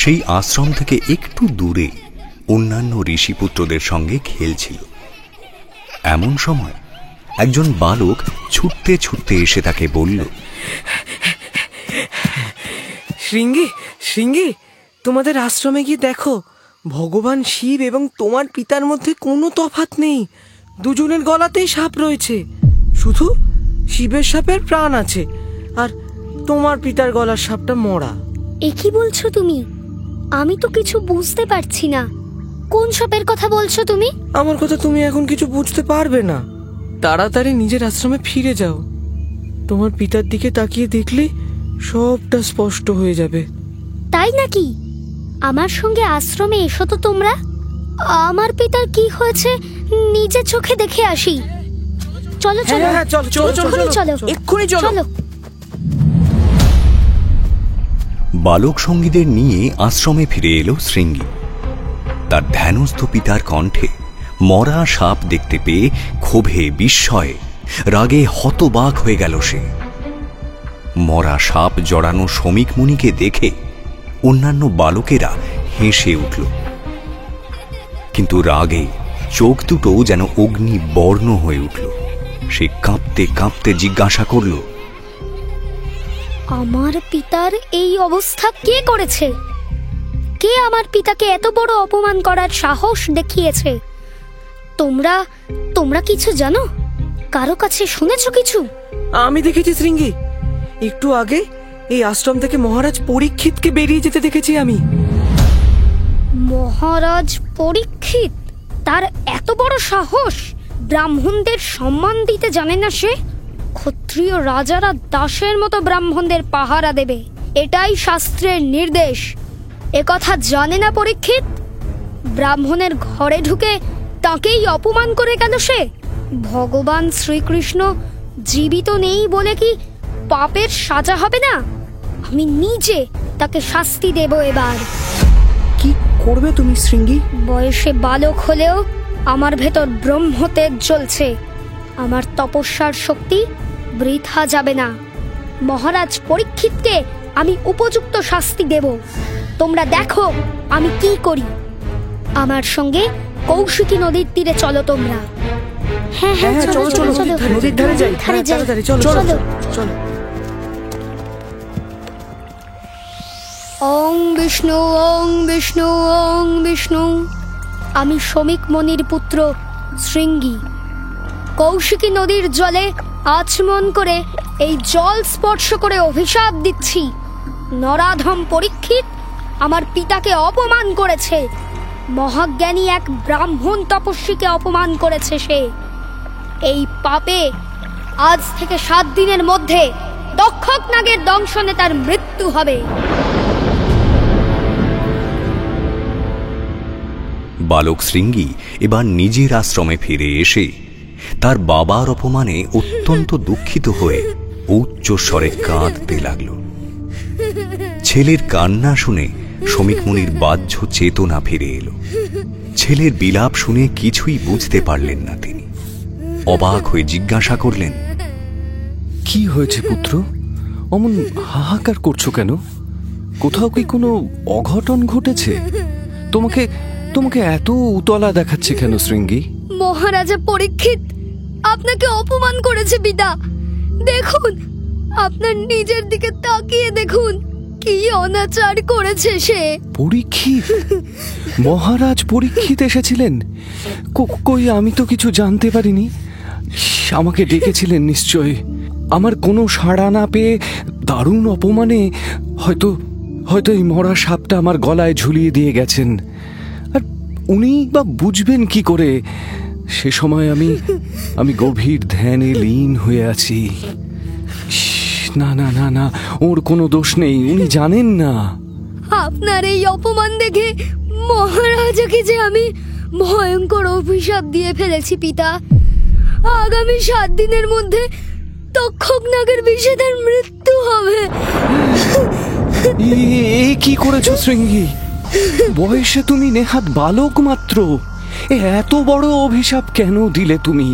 সেই আশ্রম থেকে একটু দূরে অন্যান্য ঋষিপুত্রদের সঙ্গে খেলছিল। এমন সময় একজন বালক ছুটতে ছুটতে এসে তাকে বলল, শৃঙ্গী, শৃঙ্গী, তোমাদের আশ্রমে গিয়ে দেখো, ভগবান শিব এবং তোমার পিতার মধ্যে কোনো তফাৎ নেই। দুজনের গলাতেই সাপ রয়েছে, শুধু শিবের সাপের প্রাণ আছে, আর তোমার পিতার গলার সাপটা মরা। এ কি বলছো তুমি? আমি তো কিছু বুঝতে পারছি না। কোন সাপের কথা বলছো তুমি? আমার কথা তুমি এখন কিছু বুঝতে পারবে না। তাড়াতাড়ি নিজের আশ্রমে ফিরে যাও। তোমার পিতার দিকে তাকিয়ে দেখলে সবটা স্পষ্ট হয়ে যাবে। তাই নাকি? আমার সঙ্গে আশ্রমে এসো তো তোমরা। আমার পিতার কি হয়েছে নিজে চোখে দেখে আসি। চলো চলো, এক্ষুনি চলো। বালক সঙ্গীদের নিয়ে আশ্রমে ফিরে এলো শৃঙ্গী। তার ধ্যানস্থ পিতার কণ্ঠে মরা সাপ দেখতে পেয়ে ক্ষোভে, বিস্ময়ে, রাগে হতবাক হয়ে গেল সে। মরা সাপ জড়ানো শমিক মুনিকে দেখে অন্যান্য বালকেরা হেসে উঠল, কিন্তু রাগে চোখ দুটো যেন অগ্নি বর্ণ হয়ে উঠল। সে কাঁপতে কাঁপতে জিজ্ঞাসা করল, আমার পিতার এই অবস্থা কে করেছে? কে আমার পিতাকে এত বড় অপমান করার সাহস দেখিয়েছে? তোমরা তোমরা কিছু জানো? কারো কাছে শুনেছো কিছু? আমি দেখেছি শৃঙ্গী, একটু আগে এই আশ্রম থেকে মহারাজ পরীক্ষিতকে বেরিয়ে যেতে দেখেছি আমি। মহারাজ পরীক্ষিত? তার এত বড় সাহস! ব্রাহ্মণদের সম্মান দিতে জানে না সে? ক্ষত্রিয় রাজারা দাসের মতো ব্রাহ্মণদের পাহারা দেবে, এটাই শাস্ত্রের নির্দেশ। একথা জানে না পরীক্ষিত? ব্রাহ্মণের ঘরে ঢুকে তাকেই অপমান করে গেল সে। ভগবান শ্রীকৃষ্ণ জীবিত নেই বলে কি পাপের সাজা হবে না? আমি নিজে তাকে শাস্তি দেব এবার। কি করবে তুমি শৃঙ্গী? বয়সে বালক হলেও আমার ভেতর ব্রহ্মতেজ জ্বলছে। আমার তপস্যার শক্তি বৃথা যাবে না। মহারাজ পরীক্ষিতকে আমি উপযুক্ত শাস্তি দেব। তোমরা দেখো আমি কি করি। আমার সঙ্গে কৌশিকী নদীর তীরে চলো তোমরা। হ্যাঁ হ্যাঁ, চলো চলো, নদীর ধারে যাই। চলো। ওং বিষ্ণু, ওং বিষ্ণু, ওং বিষ্ণু। আমি শমিক মুনির পুত্র শৃঙ্গী কৌশিকী নদীর জলে আচমন করে এই জল স্পর্শ করে অভিশাপ দিচ্ছি। নরাধম পরীক্ষিত আমার পিতাকে অপমান করেছে। মহাজ্ঞানী এক ব্রাহ্মণ তপস্বীকে অপমান করেছে সে। এই পাপে আজ থেকে 7 দিনের মধ্যে দক্ষক নাগের দংশনে তার মৃত্যু হবে। বালক শৃঙ্গী এবার নিজের আশ্রমে ফিরে এসে তার বাবার অপমানে অত্যন্ত দুঃখিত হয়ে উচ্চস্বরে কাঁদতে লাগল। ছেলের কান্না শুনে শমিক মুনির বাহ্য চেতনা ফিরে এলো। ছেলের বিলাপ শুনে কিছুই বুঝতে পারলেন না তিনি। অবাক হয়ে জিজ্ঞাসা করলেন, কি হয়েছে পুত্র? অমন হাহাকার করছো কেন? কোথাও কি কোনো অঘটন ঘটেছে? তোমাকে তোমাকে এত উতলা দেখাচ্ছে কেন শৃঙ্গী? মহারাজা পরীক্ষিত আপনাকে অপমান করেছে পিতা। দেখুন, আপনার নিজের দিকে তাকিয়ে দেখুন, কি অনাচার করেছে সে। পরীক্ষিত? মহারাজ পরীক্ষিত এসেছিলেন? কই, আমি তো কিছু জানতে পারিনি। আমাকে ডেকেছিলেন নিশ্চয়। আমার কোনো সাড়া না পেয়ে দারুণ অপমানে হয়তো এই মরা সাপটা আমার গলায় ঝুলিয়ে দিয়ে গেছেন। আর উনি বা বুঝবেন কি করে? সে সময় আমি গভীর ধ্যানে লীন হয়ে আছি। না না না না, ওর কোনো দোষ নেই, উনি জানেন না। আপনার এই অপমান দেখে মহারাজাকে যে আমি ভয়ঙ্কর অভিশাপ দিয়ে ফেলেছি পিতা। আগামী 7 দিনের মধ্যে তক্ষক নাগের বিষে তার মৃত্যু হবে। এ কি করেছো শৃঙ্গী? বয়সে তুমি নেহাত বালক মাত্র, এত বড় অভিশাপ কেন দিলে তুমি?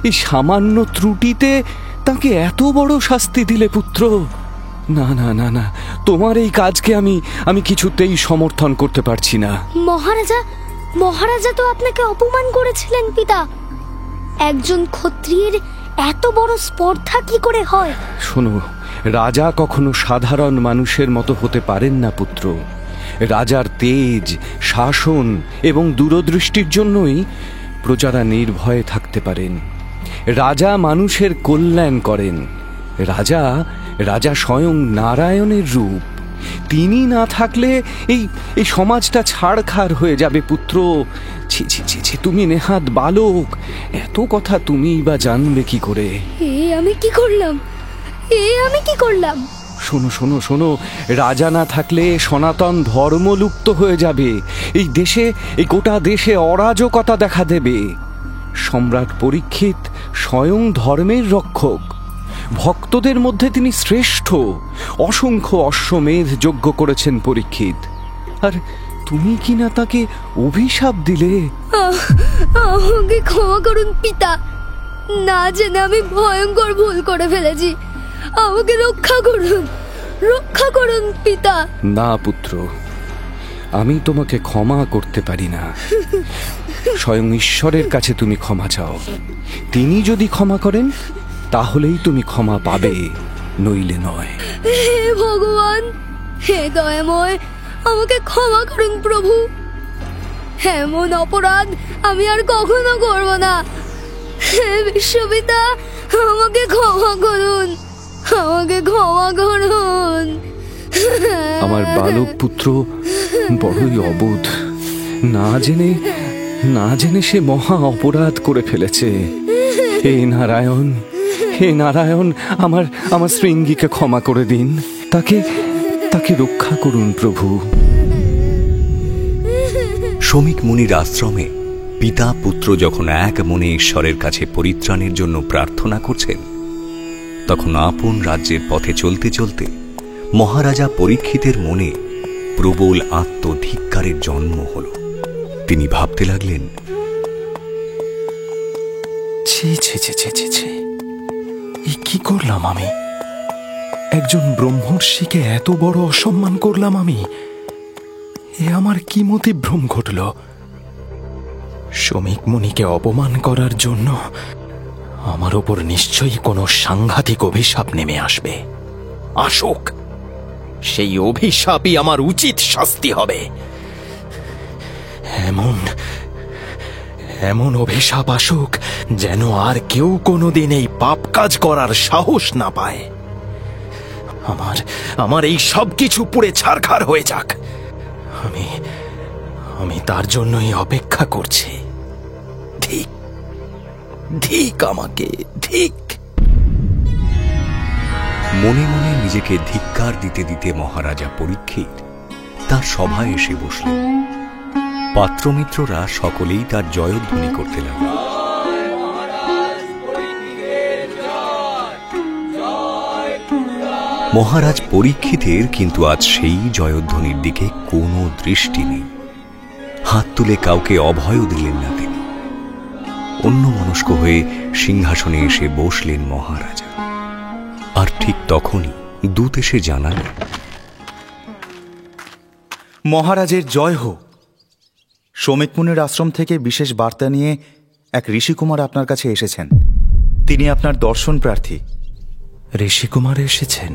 এই সামান্য ত্রুটিতে তাকে এত বড় শাস্তি দিলে পুত্র। না না না না, তোমার এই কাজকে আমি কিছুতেই সমর্থন করতে পারছি না। মহারাজা তো আপনাকে অপমান করেছিলেন পিতা। একজন ক্ষত্রিয়ের এত বড় স্পর্ধা কি করে হয়? শোনো, রাজা কখনো সাধারণ মানুষের মতো হতে পারেন না পুত্র। রাজার তেজ, শাসন এবং দূরদৃষ্টির জন্যই প্রজারা নির্ভয়ে থাকতে পারেন। রাজা মানুষের কল্যাণ করেন। রাজা স্বয়ং নারায়ণের রূপ। তিনি না থাকলে এই সমাজটা ছাড়খাড় হয়ে যাবে পুত্র। ছি ছি ছি ছি, তুমি নেহাত বালক, এত কথা তুমি বা জানবে কি করে? আমি কি করলাম? শোনো শোনো শোনো, রাজা না থাকলে সনাতন ধর্ম লুপ্ত হয়ে যাবে। এই গোটা দেশে অরাজকতা দেখা দেবে। সম্রাট পরীক্ষিত স্বয়ং ধর্মের রক্ষক। ভক্তদের মধ্যে তিনি শ্রেষ্ঠ। অসংখ্য অশ্বমেধ যজ্ঞ করেছেন পরীক্ষিত, আর তুমি কিনা তাকে অভিশাপ দিলে। আমাকে ক্ষমা করুন পিতা, না জেনে আমি ভয়ঙ্কর ভুল করে ফেলেছি। আমাকে রক্ষা করুন পিতা। না পুত্র, আমি তোমাকে ক্ষমা করতে পারি না। স্বয়ং ঈশ্বরের কাছে তুমি ক্ষমা চাও। তিনি যদি ক্ষমা করেন তাহলেই তুমি ক্ষমা পাবে, নইলে নয়। হে ভগবান, হে দয়াময়, আমাকে ক্ষমা করুন প্রভু। এমন অপরাধ আমি আর কখনো করব না। হে বিশ্বপিতা, আমাকে ক্ষমা করুন। আমার বালক পুত্র বড়ই অবোধ। না জেনে সে মহা অপরাধ করে ফেলেছে। হে নারায়ণ, আমার শৃঙ্গীকে ক্ষমা করে দিন। তাকে রক্ষা করুন প্রভু। শমিক মুনির আশ্রমে পিতা পুত্র যখন এক মনে ঈশ্বরের কাছে পরিত্রাণের জন্য প্রার্থনা করছেন, তখন আপন রাজ্যের পথে চলতে চলতে মহারাজা পরীক্ষিতের মনে প্রবল আত্মধিক্কারের জন্ম হল। তিনি ভাবতে লাগলেন, কি করলাম আমি? একজন ব্রহ্মর্ষিকে এত বড় অসম্মান করলাম আমি। এ আমার কি মতিভ্রম ঘটল? শমিক মুনিকে অপমান করার জন্য আমার ওপর নিশ্চয়ই কোনো সাংঘাতিক অভিশাপ নেমে আসবে। আসুক, সেই অভিশাপই আমার উচিত শাস্তি হবে। এমন অভিশাপ আসুক যেন আর কেউ কোনোদিন এই পাপ কাজ করার সাহস না পায়। আমার এই সব কিছু পুড়ে ছারখার হয়ে যাক। আমি তার জন্যই অপেক্ষা করছি। ঠিক আমাকে ঠিক। মনে মনে নিজেকে ধিক্কার দিতে দিতে মহারাজা পরীক্ষিত তার সভায় এসে বসলেন। পাত্রমিত্ররা সকলেই তার জয়ধ্বনি করতে লাগল। মহারাজ পরীক্ষিতের কিন্তু আজ সেই জয়ধ্বনির দিকে কোনো দৃষ্টি নেই। হাত তুলে কাউকে অভয়ও দিলেন না তিনি। অন্যমনস্ক হয়ে সিংহাসনে এসে বসলেন মহারাজা। আর ঠিক তখনই দূত এসে জানালেন, মহারাজের জয় হোক। শমিক মুনির আশ্রম থেকে বিশেষ বার্তা নিয়ে এক ঋষিকুমার আপনার কাছে এসেছেন। তিনি আপনার দর্শন প্রার্থী। ঋষিকুমার এসেছেন?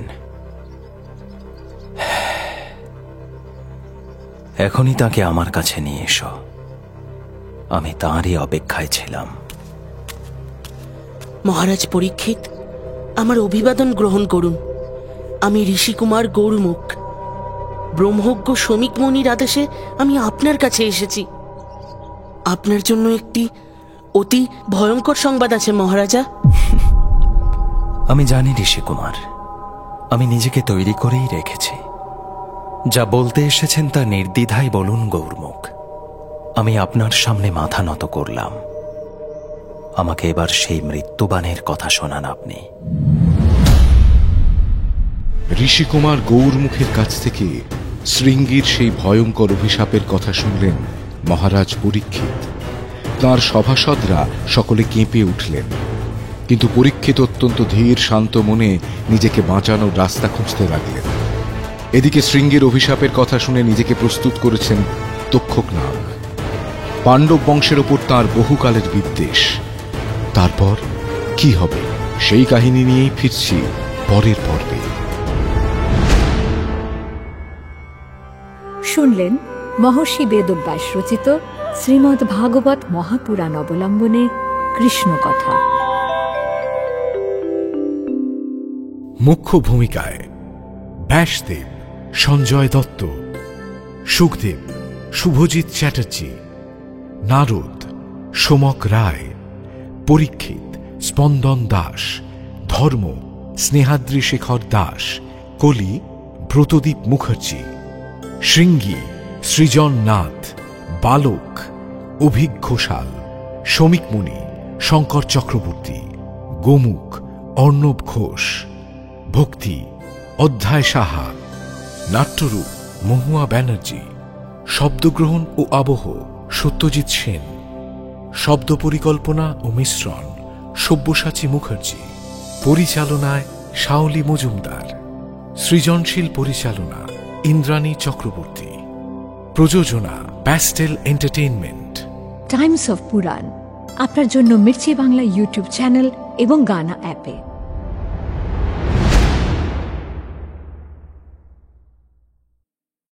এখনই তাকে আমার কাছে নিয়ে এসো। আমি তাঁরই অপেক্ষায় ছিলাম। মহারাজ পরীক্ষিত, আমার অভিবাদন গ্রহণ করুন। আমি ঋষিকুমার গৌরমুখ। ব্রহ্মজ্ঞ শমিক মুনির আদেশে আমি আপনার কাছে এসেছি। আপনার জন্য একটি অতি ভয়ঙ্কর সংবাদ আছে মহারাজা। আমি জানি ঋষিকুমার, আমি নিজেকে তৈরি করেই রেখেছি। যা বলতে এসেছেন তা নির্দ্বিধায় বলুন গৌরমুখ। আমি আপনার সামনে মাথা নত করলাম। আমাকে এবার সেই মৃত্যুবাণের কথা শোনান আপনি। ঋষিকুমার গৌরমুখের কাছ থেকে শৃঙ্গীর সেই ভয়ঙ্কর অভিশাপের কথা শুনলেন মহারাজ পরীক্ষিত। তাঁর সভাসদরা সকলে কেঁপে উঠলেন, কিন্তু পরীক্ষিত অত্যন্ত ধীর শান্ত মনে নিজেকে বাঁচানোর রাস্তা খুঁজতে লাগলেন। এদিকে শৃঙ্গীর অভিশাপের কথা শুনে নিজেকে প্রস্তুত করেছেন তক্ষকনাগ। পাণ্ডব বংশের ওপর তাঁর বহুকালের বিদ্বেষ। তারপর কি হবে সেই কাহিনী নিয়েই ফিরছি পরের পর্বে। শুনলেন মহর্ষি বেদব্যাস রচিত শ্রীমদ্ ভাগবত মহাপুরাণ অবলম্বনে কৃষ্ণ কথা। মুখ্য ভূমিকায় ব্যাসদেব সঞ্জয় দত্ত, সুখদেব শুভজিৎ চ্যাটার্জি, নারদ সোমক রায়, পরীক্ষিত স্পন্দন দাস, ধর্ম স্নেহাদ্রি শেখর দাস, কলি ব্রতদীপ মুখার্জি, শৃঙ্গী সৃজন নাথ, বালক অভিক ঘোষাল, শমিকমণি শঙ্কর চক্রবর্তী, গোমুখ অর্ণব ঘোষ, ভক্তি অধ্যায় সাহা, নাট্যরূপ মহুয়া ব্যানার্জি, শব্দগ্রহণ ও আবহ সত্যজিৎ সেন, শব্দ পরিকল্পনা ও মিশ্রণ সব্যসাচী মুখার্জি, পরিচালনায় শাওলি মজুমদার, সৃজনশীল পরিচালনা ইন্দ্রাণী চক্রবর্তী, প্রযোজনা প্যাস্টেল এন্টারটেইনমেন্ট। টাইমস অফ পুরাণ আপনার জন্য মির্চি বাংলা ইউটিউব চ্যানেল এবং গানা অ্যাপে।